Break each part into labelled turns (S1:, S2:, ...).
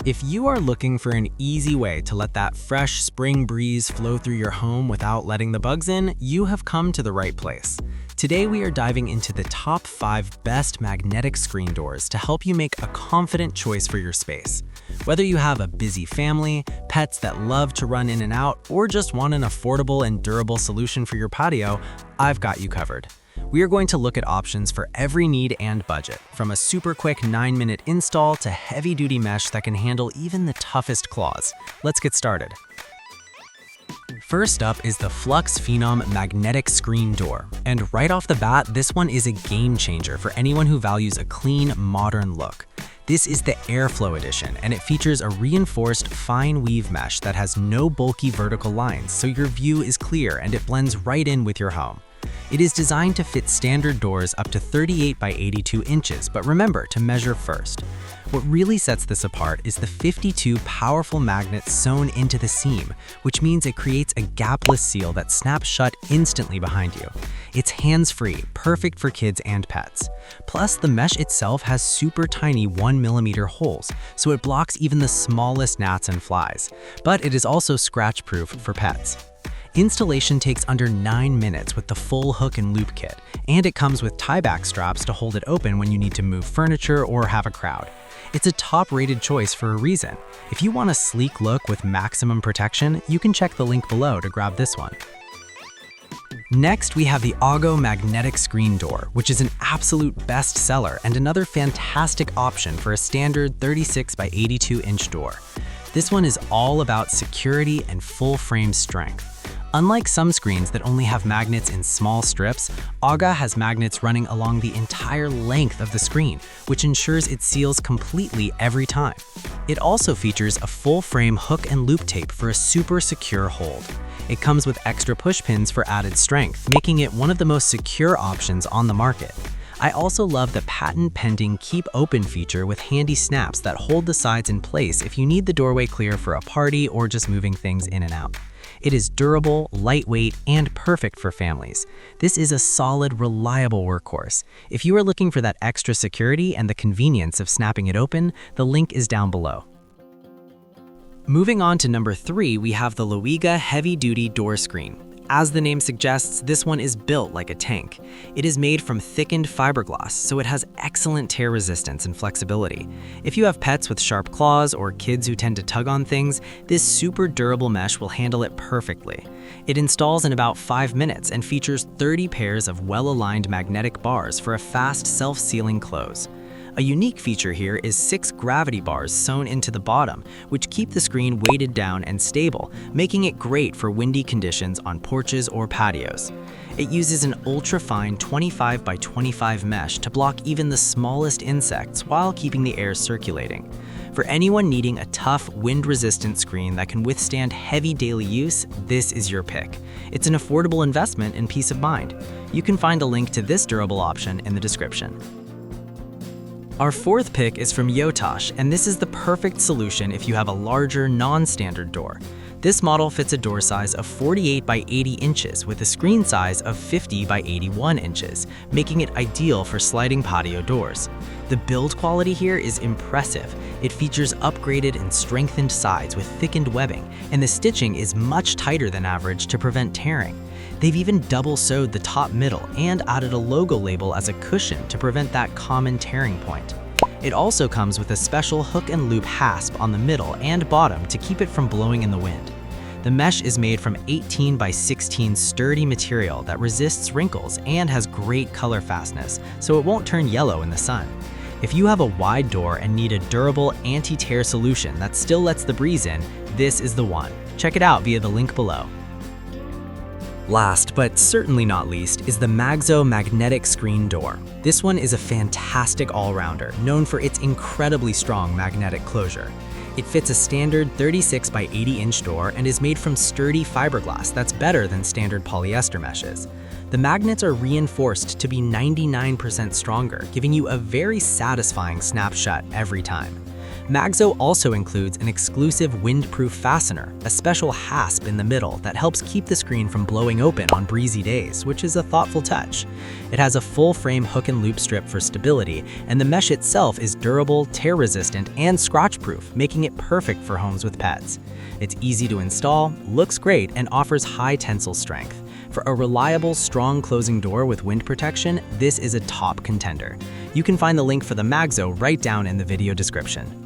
S1: If you are looking for an easy way to let that fresh spring breeze flow through your home without letting the bugs in, you have come to the right place. Today we are diving into the top 5 best magnetic screen doors to help you make a confident choice for your space. Whether you have a busy family, pets that love to run in and out, or just want an affordable and durable solution for your patio, I've got you covered. We are going to look at options for every need and budget, from a super quick 9-minute install to heavy-duty mesh that can handle even the toughest claws. Let's get started. First up is the Flux Phenom magnetic screen door. And right off the bat, this one is a game changer for anyone who values a clean, modern look. This is the Airflow edition, and it features a reinforced fine weave mesh that has no bulky vertical lines, so your view is clear and it blends right in with your home. It is designed to fit standard doors up to 38 by 82 inches, but remember to measure first. What really sets this apart is the 52 powerful magnets sewn into the seam, which means it creates a gapless seal that snaps shut instantly behind you. It's hands-free, perfect for kids and pets. Plus, the mesh itself has super tiny 1mm holes, so it blocks even the smallest gnats and flies. But it is also scratch-proof for pets. Installation takes under 9 minutes with the full hook and loop kit, and it comes with tie-back straps to hold it open when you need to move furniture or have a crowd. It's a top-rated choice for a reason. If you want a sleek look with maximum protection, you can check the link below to grab this one. Next, we have the Augo magnetic screen door, which is an absolute bestseller and another fantastic option for a standard 36 by 82 inch door. This one is all about security and full frame strength. Unlike some screens that only have magnets in small strips, Augo has magnets running along the entire length of the screen, which ensures it seals completely every time. It also features a full-frame hook and loop tape for a super secure hold. It comes with extra push pins for added strength, making it one of the most secure options on the market. I also love the patent-pending Keep Open feature with handy snaps that hold the sides in place if you need the doorway clear for a party or just moving things in and out. It is durable, lightweight, and perfect for families. This is a solid, reliable workhorse. If you are looking for that extra security and the convenience of snapping it open, the link is down below. Moving on to number 3, we have the Loviga heavy-duty door screen. As the name suggests, this one is built like a tank. It is made from thickened fiberglass, so it has excellent tear resistance and flexibility. If you have pets with sharp claws or kids who tend to tug on things, this super durable mesh will handle it perfectly. It installs in about 5 minutes and features 30 pairs of well-aligned magnetic bars for a fast self-sealing close. A unique feature here is 6 gravity bars sewn into the bottom, which keep the screen weighted down and stable, making it great for windy conditions on porches or patios. It uses an ultra-fine 25 by 25 mesh to block even the smallest insects while keeping the air circulating. For anyone needing a tough, wind-resistant screen that can withstand heavy daily use, this is your pick. It's an affordable investment in peace of mind. You can find a link to this durable option in the description. Our 4th pick is from Yotache, and this is the perfect solution if you have a larger, non-standard door. This model fits a door size of 48 by 80 inches with a screen size of 50 by 81 inches, making it ideal for sliding patio doors. The build quality here is impressive. It features upgraded and strengthened sides with thickened webbing, and the stitching is much tighter than average to prevent tearing. They've even double sewed the top middle and added a logo label as a cushion to prevent that common tearing point. It also comes with a special hook and loop hasp on the middle and bottom to keep it from blowing in the wind. The mesh is made from 18 by 16 sturdy material that resists wrinkles and has great color fastness, so it won't turn yellow in the sun. If you have a wide door and need a durable anti-tear solution that still lets the breeze in, this is the one. Check it out via the link below. Last, but certainly not least, is the Magzo magnetic screen door. This one is a fantastic all-rounder, known for its incredibly strong magnetic closure. It fits a standard 36 by 80 inch door and is made from sturdy fiberglass that's better than standard polyester meshes. The magnets are reinforced to be 99% stronger, giving you a very satisfying snap shut every time. Magzo also includes an exclusive windproof fastener, a special hasp in the middle that helps keep the screen from blowing open on breezy days, which is a thoughtful touch. It has a full-frame hook and loop strip for stability, and the mesh itself is durable, tear-resistant, and scratch-proof, making it perfect for homes with pets. It's easy to install, looks great, and offers high tensile strength. For a reliable, strong closing door with wind protection, this is a top contender. You can find the link for the Magzo right down in the video description.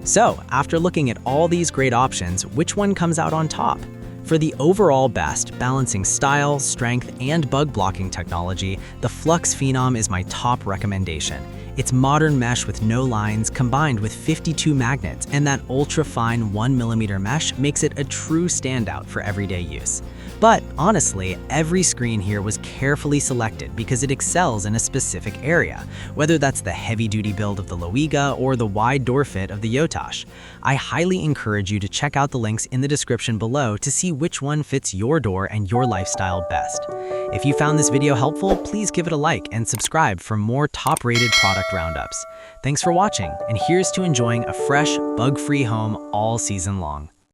S1: So, after looking at all these great options, which one comes out on top? For the overall best, balancing style, strength, and bug-blocking technology, the Flux Phenom is my top recommendation. Its modern mesh with no lines combined with 52 magnets and that ultra-fine 1mm mesh makes it a true standout for everyday use. But honestly, every screen here was carefully selected because it excels in a specific area, whether that's the heavy-duty build of the Loviga or the wide door fit of the Yotache. I highly encourage you to check out the links in the description below to see which one fits your door and your lifestyle best. If you found this video helpful, please give it a like and subscribe for more top-rated product roundups. Thanks for watching, and here's to enjoying a fresh, bug-free home all season long.